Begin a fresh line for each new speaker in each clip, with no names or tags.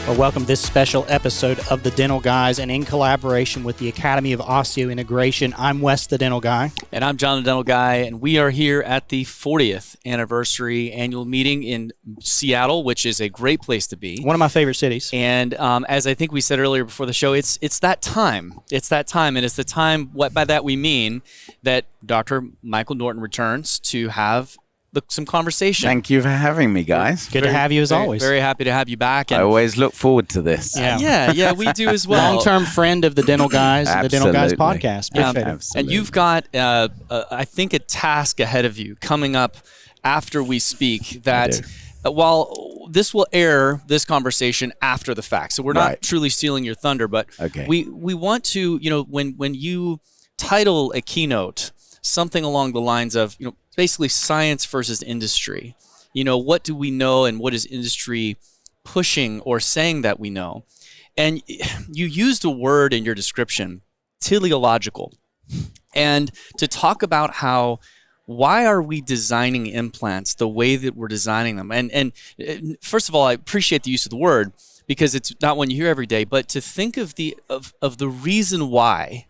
Well, welcome to this special episode of The Dental Guys, and in collaboration with the Academy of Osseointegration, I'm Wes, the Dental Guy.
And I'm John, the Dental Guy, and we are here at the 40th anniversary annual meeting in Seattle, which is a great place to be.
One of my favorite cities.
And as I think we said earlier before the show, it's that time. It's that time, and it's the time, what by that we mean that Dr. Michael Norton returns to have some conversation.
Thank you for having me, guys.
Good to have you as always.
Very happy to have you back.
And I always look forward to this.
Yeah, we do as well.
Long-term friend of the Dental Guys, the Dental Guys podcast.
Yeah, and you've got, I think, a task ahead of you coming up after we speak that while this will air this conversation after the fact, so we're not truly stealing your thunder, but we want to, when you title a keynote something along the lines of, basically science versus industry. What do we know and what is industry pushing or saying that we know? And you used a word in your description, teleological. And to talk about why are we designing implants the way that we're designing them? And first of all, I appreciate the use of the word because it's not one you hear every day, but to think of the reason why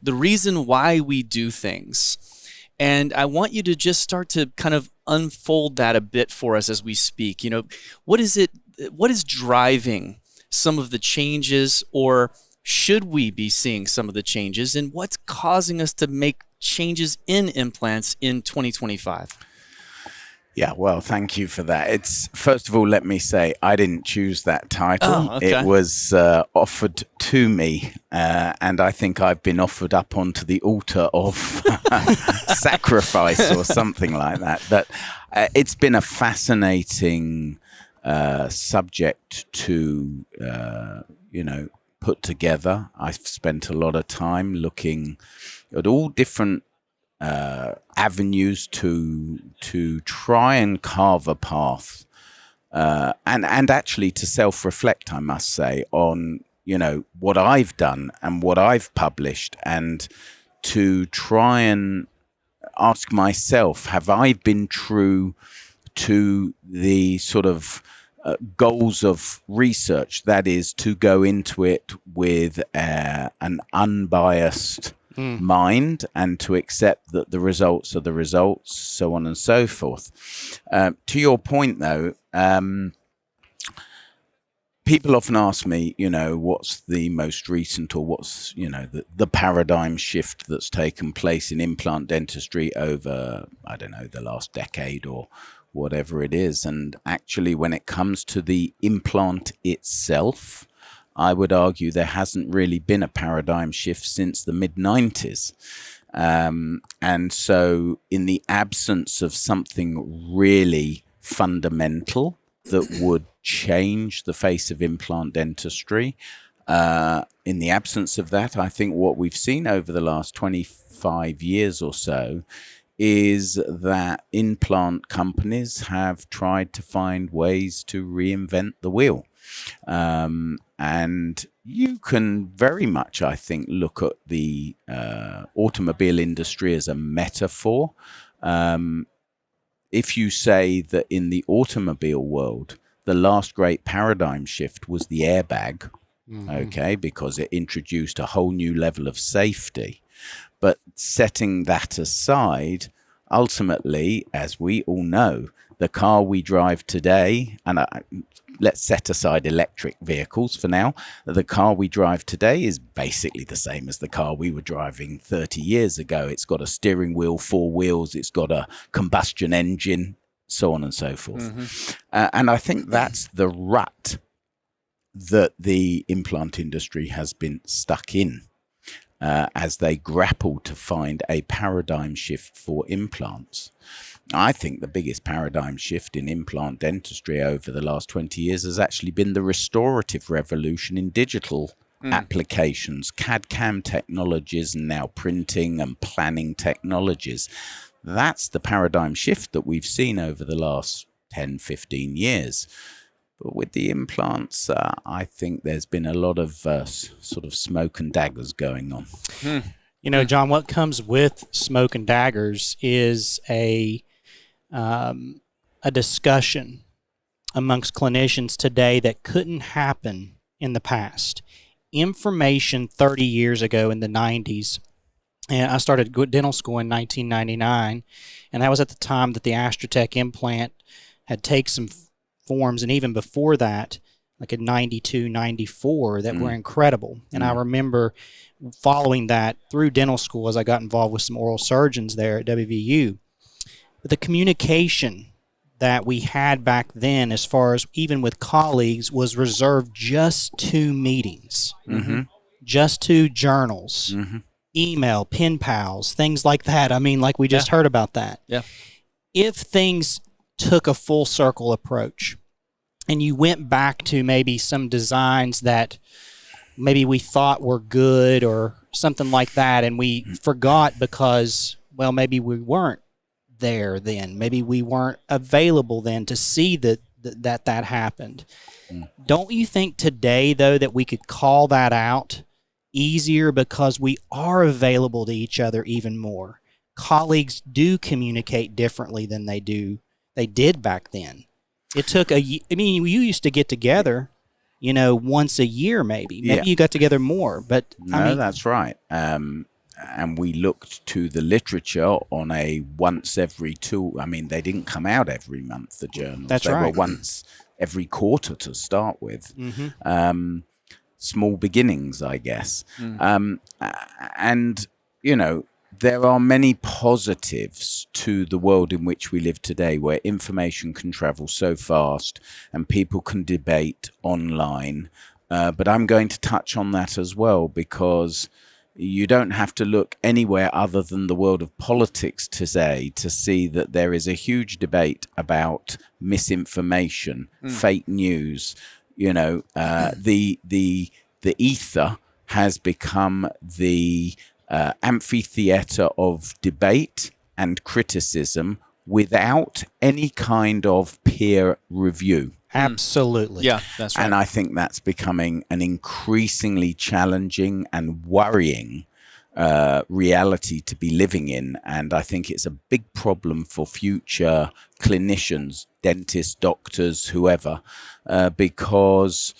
we do things. And I want you to just start to kind of unfold that a bit for us as we speak. What is driving some of the changes, or should we be seeing some of the changes, and what's causing us to make changes in implants in 2025?
Yeah, well, thank you for that. First of all, let me say I didn't choose that title.
Oh, okay.
It was offered to me, and I think I've been offered up onto the altar of sacrifice or something like that. But it's been a fascinating subject to, put together. I've spent a lot of time looking at all different avenues to try and carve a path, and actually to self-reflect, I must say, on what I've done and what I've published, and to try and ask myself, have I been true to the sort of goals of research, that is to go into it with an unbiased mind and to accept that the results are the results, so on and so forth. To your point, though, people often ask me, what's the most recent, or what's, the paradigm shift that's taken place in implant dentistry over, I don't know, the last decade or whatever it is. And actually, when it comes to the implant itself, I would argue there hasn't really been a paradigm shift since the mid-90s. And so in the absence of something really fundamental that would change the face of implant dentistry, in the absence of that, I think what we've seen over the last 25 years or so is that implant companies have tried to find ways to reinvent the wheel. And you can very much, I think, look at the automobile industry as a metaphor. If you say that in the automobile world, the last great paradigm shift was the airbag, because it introduced a whole new level of safety. But setting that aside, ultimately, as we all know, the car we drive today, and let's set aside electric vehicles for now, the car we drive today is basically the same as the car we were driving 30 years ago. It's got a steering wheel, 4 wheels, it's got a combustion engine, so on and so forth. And I think that's the rut that the implant industry has been stuck in as they grapple to find a paradigm shift for implants. I think the biggest paradigm shift in implant dentistry over the last 20 years has actually been the restorative revolution in digital applications, CAD/CAM technologies, and now printing and planning technologies. That's the paradigm shift that we've seen over the last 10, 15 years. But with the implants, I think there's been a lot of sort of smoke and daggers going on.
John, what comes with smoke and daggers is a discussion amongst clinicians today that couldn't happen in the past. Information 30 years ago in the 90s, and I started dental school in 1999, and that was at the time that the Astrotech implant had taken some forms, and even before that, like in 92, 94, that were incredible. And I remember following that through dental school as I got involved with some oral surgeons there at WVU. But the communication that we had back then, as far as even with colleagues, was reserved just to meetings, just to journals, email, pen pals, things like that. I mean, like we just heard about that.
Yeah.
If things took a full circle approach and you went back to maybe some designs that maybe we thought were good or something like that, and we forgot because, well, maybe we weren't there then. Maybe we weren't available then to see that happened. Don't you think today, though, that we could call that out easier because we are available to each other even more? Colleagues do communicate differently than they did back then. It took you used to get together, once a year maybe. Maybe you got together more, but
no, that's right. And we looked to the literature on a once every two. I mean, they didn't come out every month, the journals.
That's
they
right.
were once every quarter to start with. Small beginnings, I guess. And, there are many positives to the world in which we live today, where information can travel so fast and people can debate online. But I'm going to touch on that as well, because you don't have to look anywhere other than the world of politics today to see that there is a huge debate about misinformation, fake news. The ether has become the amphitheater of debate and criticism without any kind of peer review.
Absolutely.
Yeah, that's right.
And I think that's becoming an increasingly challenging and worrying reality to be living in. And I think it's a big problem for future clinicians, dentists, doctors, whoever, because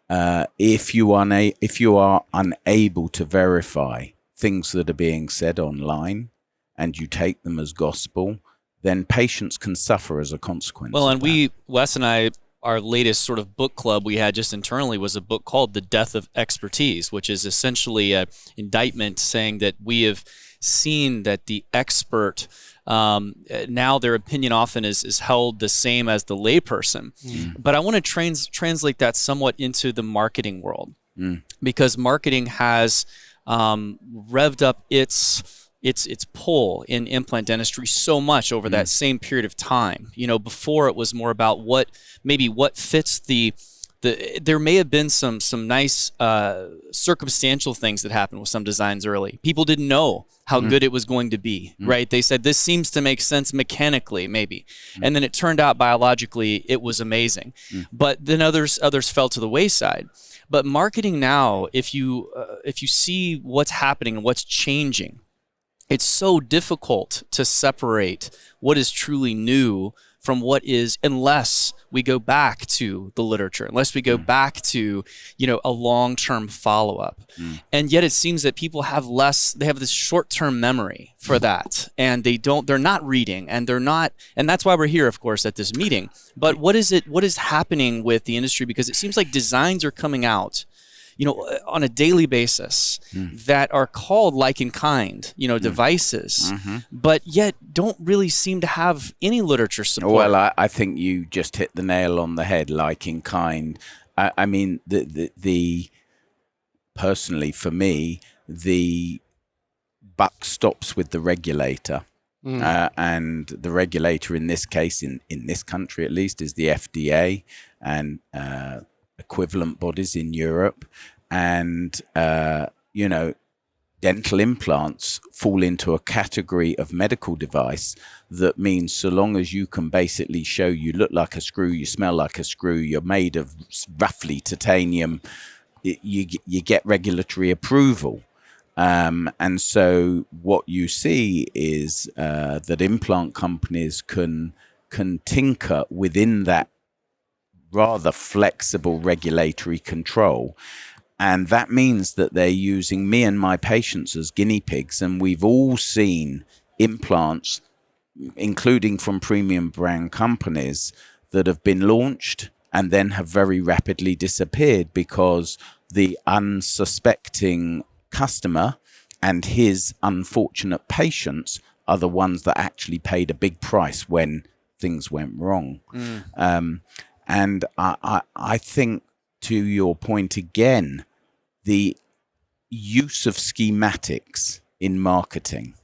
if you are unable to verify things that are being said online and you take them as gospel, then patients can suffer as a consequence.
Well, and Wes and I, our latest sort of book club we had just internally was a book called The Death of Expertise, which is essentially an indictment saying that we have seen that the expert, now their opinion often is held the same as the layperson. But I want to translate that somewhat into the marketing world, because marketing has revved up its pull in implant dentistry so much over that same period of time. Before it was more about what fits there may have been some nice circumstantial things that happened with some designs early. People didn't know how good it was going to be, right? They said, this seems to make sense mechanically, maybe. And then it turned out biologically it was amazing. But then others fell to the wayside. But marketing now, if you see what's happening and what's changing, it's so difficult to separate what is truly new from what is, unless we go back to the literature, unless we go back to, a long-term follow-up. And yet it seems that people have they have this short-term memory for that, and they're not reading, and that's why we're here, of course, at this meeting. But what is happening with the industry? Because it seems like designs are coming out, on a daily basis that are called like in kind, devices, but yet don't really seem to have any literature support.
Well, I think you just hit the nail on the head, like in kind. I mean, the personally for me, the buck stops with the regulator. And the regulator in this case, in this country at least, is the FDA and equivalent bodies in Europe. And, dental implants fall into a category of medical device that means so long as you can basically show you look like a screw, you smell like a screw, you're made of roughly titanium, you get regulatory approval. And so what you see is that implant companies can tinker within that rather flexible regulatory control. And that means that they're using me and my patients as guinea pigs. And we've all seen implants, including from premium brand companies, that have been launched and then have very rapidly disappeared because the unsuspecting customer and his unfortunate patients are the ones that actually paid a big price when things went wrong. And I think, to your point again, the use of schematics in marketing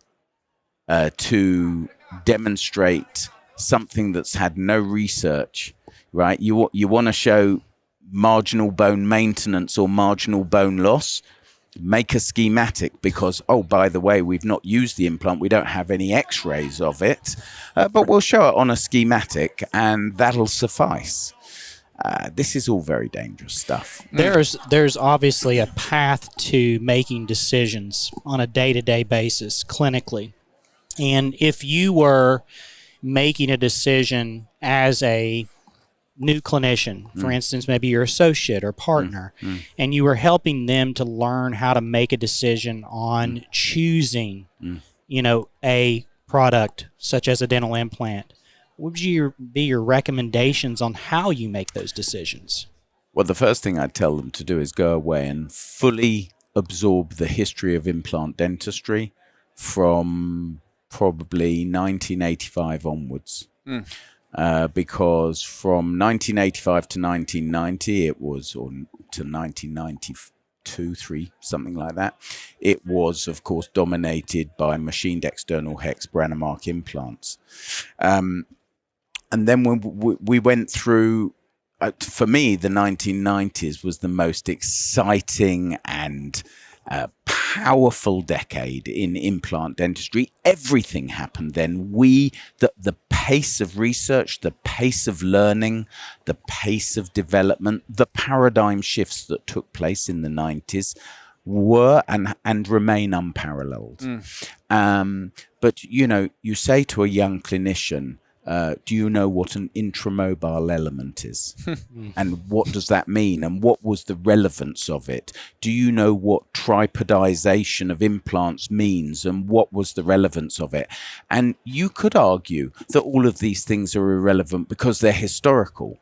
to demonstrate something that's had no research, right? You want to show marginal bone maintenance or marginal bone loss, make a schematic because, oh, by the way, we've not used the implant. We don't have any x-rays of it, but we'll show it on a schematic and that'll suffice. This is all very dangerous stuff.
There's obviously a path to making decisions on a day-to-day basis clinically. And if you were making a decision as a new clinician, for instance, maybe your associate or partner, and you were helping them to learn how to make a decision on choosing, a product such as a dental implant, what would be your recommendations on how you make those decisions?
Well, the first thing I'd tell them to do is go away and fully absorb the history of implant dentistry from probably 1985 onwards. Because from 1985 to 1990, it was, or to 1992, 3, something like that, it was, of course, dominated by machined external hex Brannemark implants. And then when we went through, for me, the 1990s was the most exciting and powerful decade in implant dentistry. Everything happened then. The pace of research, the pace of learning, the pace of development, the paradigm shifts that took place in the 90s were and remain unparalleled. But, you say to a young clinician, do you know what an intramobile element is? And what does that mean? And what was the relevance of it? Do you know what tripodization of implants means? And what was the relevance of it? And you could argue that all of these things are irrelevant because they're historical.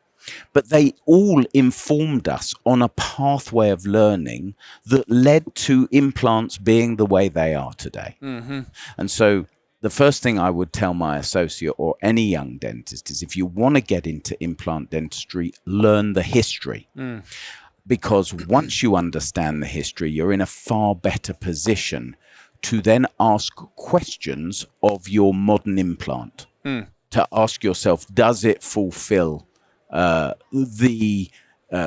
But they all informed us on a pathway of learning that led to implants being the way they are today. And so the first thing I would tell my associate or any young dentist is if you want to get into implant dentistry, learn the history. Because once you understand the history, you're in a far better position to then ask questions of your modern implant. To ask yourself, does it fulfill the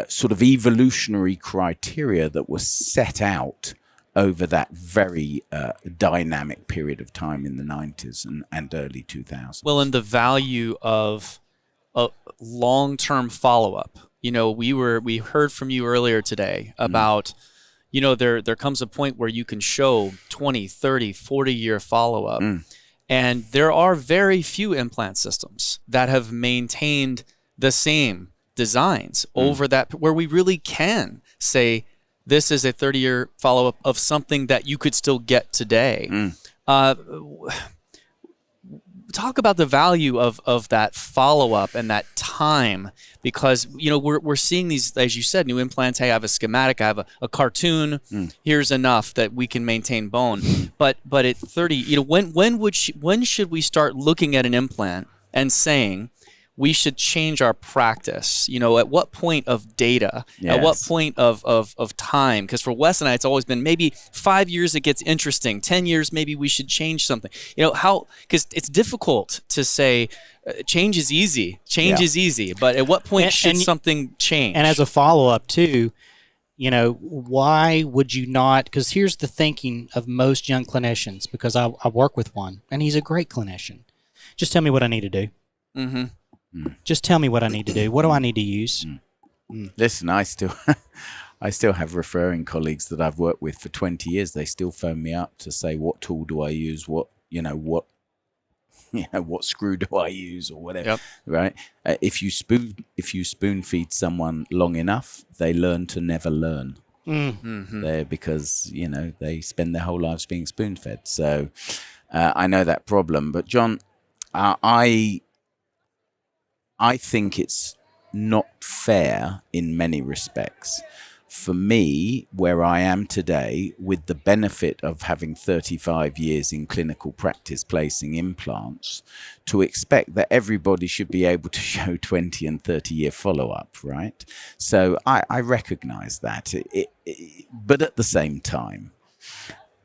sort of evolutionary criteria that was set out over that very dynamic period of time in the 90s and early 2000s.
Well, and the value of a long-term follow-up. We heard from you earlier today about, there comes a point where you can show 20, 30, 40-year follow-up. And there are very few implant systems that have maintained the same designs over that, where we really can say, this is a 30-year follow-up of something that you could still get today. Talk about the value of that follow-up and that time, because we're seeing these, as you said, new implants. Hey, I have a schematic, I have a cartoon. Here's enough that we can maintain bone. But at 30, when should we start looking at an implant and saying, we should change our practice? At what point of data? Yes. At what point of time? Because for Wes and I, it's always been maybe 5 years it gets interesting. 10 years, maybe we should change something. Because it's difficult to say change is easy. Change is easy. But at what point should something change?
And as a follow-up too, why would you not? Because here's the thinking of most young clinicians, because I work with one, and he's a great clinician. Just tell me what I need to do. Just tell me what I need to do. What do I need to use?
Listen, I still have referring colleagues that I've worked with for 20 years. They still phone me up to say, what tool do I use? what screw do I use or whatever,
Yep.
right? If you spoon feed someone long enough, they learn to never learn. Because they spend their whole lives being spoon fed. So I know that problem. But John, I think it's not fair in many respects for me, where I am today, with the benefit of having 35 years in clinical practice placing implants, to expect that everybody should be able to show 20 and 30-year follow-up, right? So I recognize that. But at the same time,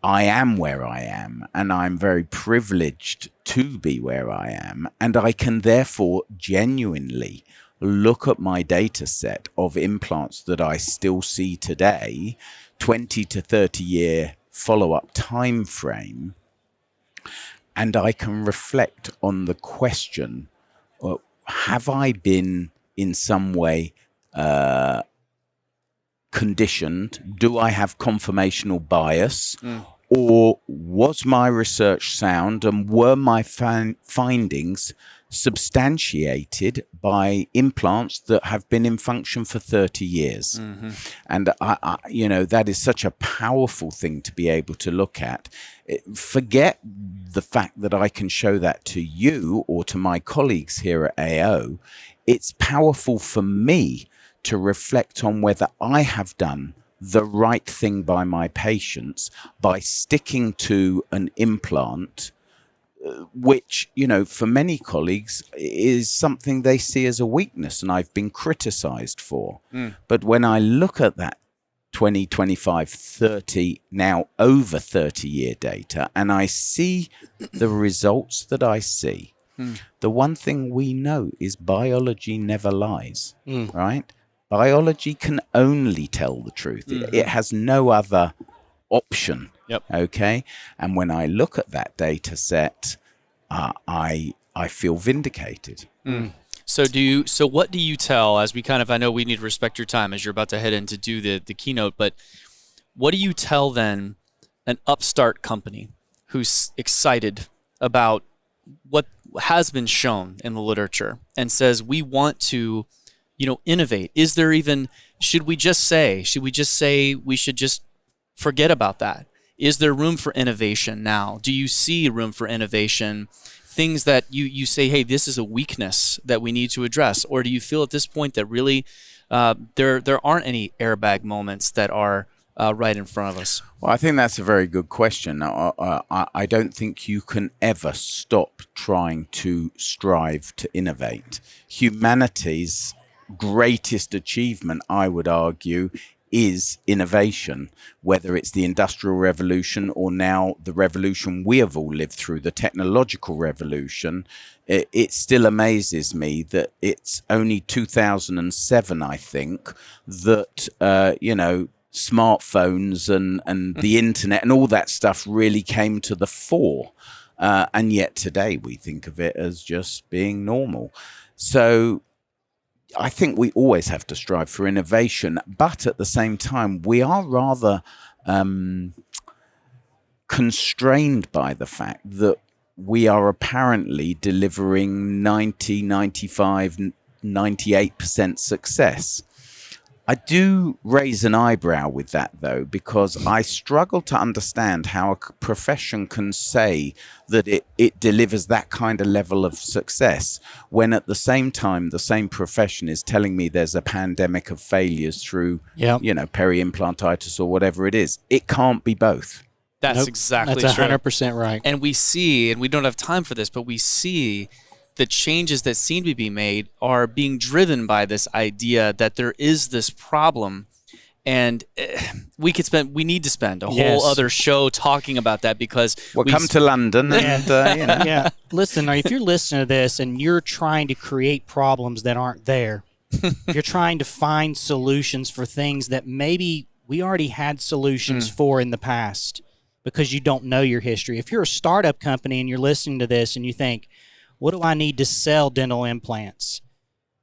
I am where I am, and I'm very privileged to be where I am, and I can therefore genuinely look at my data set of implants that I still see today, 20 to 30 year follow-up time frame, and I can reflect on the question, have I been in some way conditioned? Do I have confirmational bias? Or was my research sound, and were my findings substantiated by implants that have been in function for 30 years? And I that is such a powerful thing to be able to look at. Forget the fact that I can show that to you or to my colleagues here at AO. It's powerful for me to reflect on whether I have done the right thing by my patients by sticking to an implant, which, for many colleagues is something they see as a weakness, and I've been criticized for. But when I look at that 20, 25, 30, now over 30-year data, and I see the results that I see, the one thing we know is biology never lies, right? Biology can only tell the truth. It has no other option.
Yep.
Okay. And when I look at that data set, I feel vindicated.
So what do you tell, as we I know we need to respect your time as you're about to head in to do the keynote, but what do you tell then an upstart company who's excited about what has been shown in the literature and says, we want to innovate? Is there even, should we just say we should just forget about that? Is there room for innovation now? Do you see room for innovation? Things that you say, hey, this is a weakness that we need to address? Or do you feel at this point that really there aren't any airbag moments that are right in front of us?
Well, I think that's a very good question. I don't think you can ever stop trying to strive to innovate. Humanity's greatest achievement, I would argue, is innovation, whether it's the Industrial Revolution or now the revolution we have all lived through, the technological revolution. It still amazes me that it's only 2007, I think, that, smartphones and the internet and all that stuff really came to the fore. And yet today we think of it as just being normal. So I think we always have to strive for innovation, but at the same time, we are rather constrained by the fact that we are apparently delivering 90, 95, 98% success. I do raise an eyebrow with that, though, because I struggle to understand how a profession can say that it delivers that kind of level of success when at the same time the same profession is telling me there's a pandemic of failures through, peri-implantitis or whatever it is. It can't be both.
That's exactly true.
That's 100% right.
And we see, and we don't have time for this, but we see the changes that seem to be made are being driven by this idea that there is this problem, and we need to spend a whole other show talking about that, because
we'll come to London and
Listen, if you're listening to this and you're trying to create problems that aren't there, you're trying to find solutions for things that maybe we already had solutions for in the past because you don't know your history. If you're a startup company and you're listening to this and you think, what do I need to sell dental implants?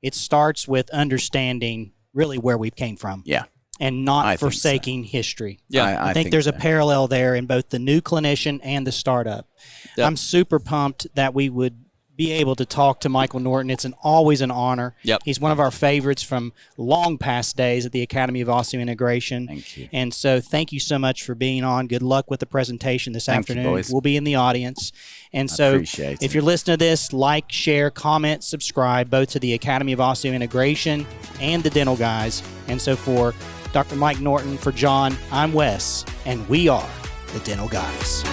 It starts with understanding really where we came from.
Yeah.
and not
I think so.
forsaking history.
Yeah,
I think there's a parallel there in both the new clinician and the startup.
Yep.
I'm super pumped that we would be able to talk to Michael Norton. It's always an honor.
Yep.
He's one of our favorites from long past days at the Academy of Osseointegration.
Thank you.
And so thank you so much for being on. Good luck with the presentation this
Thank you,
afternoon.
boys.
We'll be in the audience. And
I
so
appreciate
if
it.
you're listening to this, like, share, comment, subscribe, both to the Academy of Osseointegration and the Dental Guys. And so for Dr. Mike Norton, for John, I'm Wes, and we are the Dental Guys.